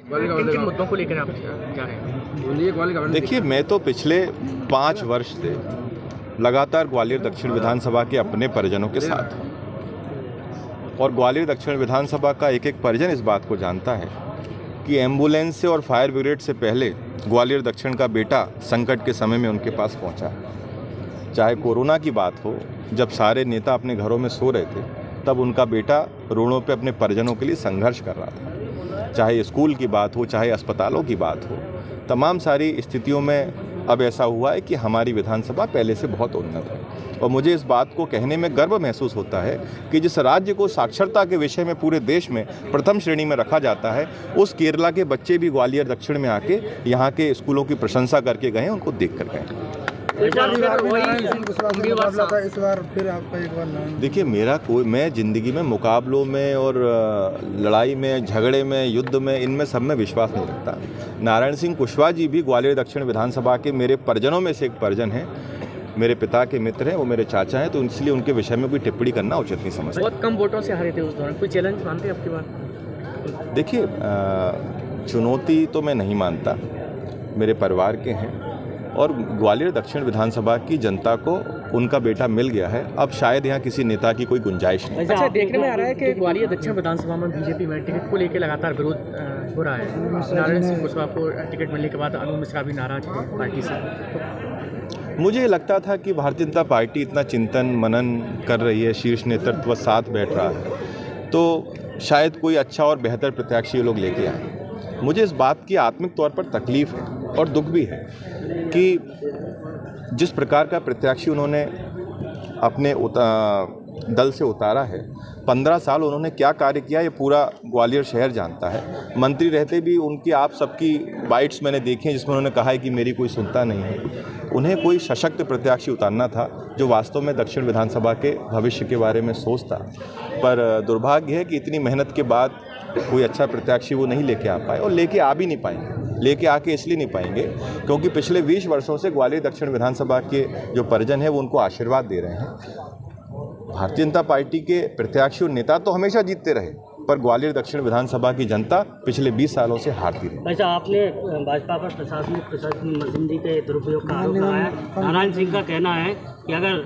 किन किन मुद्दों को लेकर आप जा रहे हैं? देखिए, मैं तो पिछले 5 वर्ष से लगातार ग्वालियर दक्षिण विधानसभा के अपने परिजनों के साथ हूँ और ग्वालियर दक्षिण विधानसभा का एक एक परिजन इस बात को जानता है कि एम्बुलेंस से और फायर ब्रिगेड से पहले ग्वालियर दक्षिण का बेटा संकट के समय में उनके पास पहुंचा है। चाहे कोरोना की बात हो, जब सारे नेता अपने घरों में सो रहे थे, तब उनका बेटा रोडों पे अपने परिजनों के लिए संघर्ष कर रहा था। चाहे स्कूल की बात हो, चाहे अस्पतालों की बात हो, तमाम सारी स्थितियों में अब ऐसा हुआ है कि हमारी विधानसभा पहले से बहुत उन्नत है। और मुझे इस बात को कहने में गर्व महसूस होता है कि जिस राज्य को साक्षरता के विषय में पूरे देश में प्रथम श्रेणी में रखा जाता है, उस केरला के बच्चे भी ग्वालियर दक्षिण में आके यहाँ के स्कूलों की प्रशंसा करके गए, उनको देख कर गए। देखिए, मैं ज़िंदगी में मुकाबलों में और लड़ाई में, झगड़े में, युद्ध में, इनमें सब में विश्वास नहीं रखता। नारायण सिंह कुशवाहा जी भी ग्वालियर दक्षिण विधानसभा के मेरे परिजनों में से एक परिजन हैं, मेरे पिता के मित्र हैं, वो मेरे चाचा हैं, तो इसलिए उनके विषय में कोई टिप्पणी करना उचित नहीं समझता। बहुत कम वोटों से हारे थे उस दौरान, कोई चैलेंज मानते हैं आपकी बात? देखिए, चुनौती तो मैं नहीं मानता, मेरे परिवार के हैं और ग्वालियर दक्षिण विधानसभा की जनता को उनका बेटा मिल गया है। अब शायद यहाँ किसी नेता की कोई गुंजाइश नहीं। अच्छा, देखने में आ रहा है कि ग्वालियर दक्षिण विधानसभा में बीजेपी में टिकट को लेकर लगातार विरोध हो रहा है। नारायण सिंह कुशवाहा को टिकट मिलने के बाद अनु मिश्रा भी नाराज है पार्टी से। मुझे लगता था कि भारतीय जनता पार्टी इतना चिंतन मनन कर रही है, शीर्ष नेतृत्व साथ बैठ रहा है, तो शायद कोई अच्छा और बेहतर प्रत्याशी लोग लेके आए। मुझे इस बात की आत्मिक तौर पर तकलीफ है और दुख भी है कि जिस प्रकार का प्रत्याशी उन्होंने अपने दल से उतारा है, 15 साल उन्होंने क्या कार्य किया ये पूरा ग्वालियर शहर जानता है। मंत्री रहते भी उनकी आप सबकी बाइट्स मैंने देखी हैं जिसमें उन्होंने कहा है कि मेरी कोई सुनता नहीं है। उन्हें कोई सशक्त प्रत्याशी उतारना था जो वास्तव में दक्षिण विधानसभा के भविष्य के बारे में सोचता, पर दुर्भाग्य है कि इतनी मेहनत के बाद कोई अच्छा प्रत्याशी वो नहीं लेके आ पाए और लेके आ भी नहीं पाएंगे। लेके आके इसलिए नहीं पाएंगे क्योंकि पिछले 20 वर्षों से ग्वालियर दक्षिण विधानसभा के जो परिजन हैं वो उनको आशीर्वाद दे रहे हैं। भारतीय जनता पार्टी के प्रत्याशी और नेता तो हमेशा जीतते रहे, पर ग्वालियर दक्षिण विधानसभा की जनता पिछले 20 सालों से हारती रही। वैसे आपने भाजपा पर प्रशासनिक मशीनरी के दुरुपयोग का आरोप लगाया। नारायण सिंह का कहना है कि अगर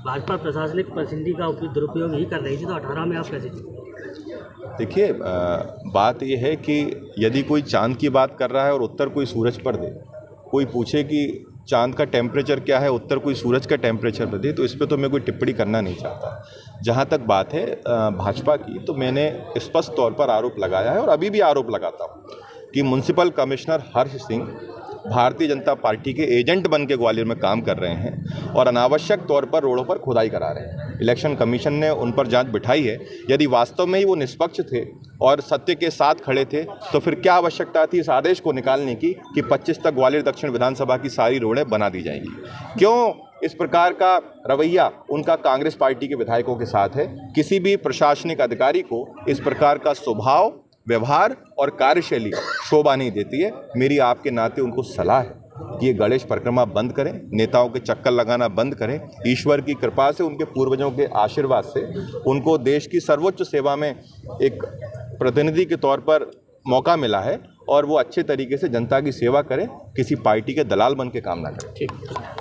भाजपा प्रशासनिक मशीनरी का दुरुपयोग ही कर रही थी तो 18 में आप कैसे जीते? देखिए, बात यह है कि यदि कोई चांद की बात कर रहा है और उत्तर कोई सूरज पर दे, कोई पूछे कि चांद का टेम्परेचर क्या है, उत्तर कोई सूरज का टेम्परेचर पर दे, तो इस पर तो मैं कोई टिप्पणी करना नहीं चाहता। जहाँ तक बात है भाजपा की, तो मैंने स्पष्ट तौर पर आरोप लगाया है और अभी भी आरोप लगाता हूँ कि municipal commissioner Harsh Singh Bharatiya Janata party के एजेंट बन के ग्वालियर में काम कर रहे हैं और अनावश्यक तौर पर रोडों पर खुदाई करा रहे हैं। इलेक्शन कमीशन ने उन पर जांच बिठाई है। यदि वास्तव में ही वो निष्पक्ष थे और सत्य के साथ खड़े थे तो फिर क्या आवश्यकता थी इस आदेश को निकालने की कि 25 तक ग्वालियर दक्षिण विधानसभा की सारी रोडें बना दी जाएंगी? क्यों इस प्रकार का रवैया उनका कांग्रेस पार्टी के विधायकों के साथ है? किसी भी प्रशासनिक अधिकारी को इस प्रकार का स्वभाव, व्यवहार और कार्यशैली शोभा नहीं देती है। मेरी आपके नाते उनको सलाह है कि ये गणेश परिक्रमा बंद करें, नेताओं के चक्कर लगाना बंद करें। ईश्वर की कृपा से, उनके पूर्वजों के आशीर्वाद से उनको देश की सर्वोच्च सेवा में एक प्रतिनिधि के तौर पर मौका मिला है और वो अच्छे तरीके से जनता की सेवा करें, किसी पार्टी के दलाल बन के काम ना करें। ठीक।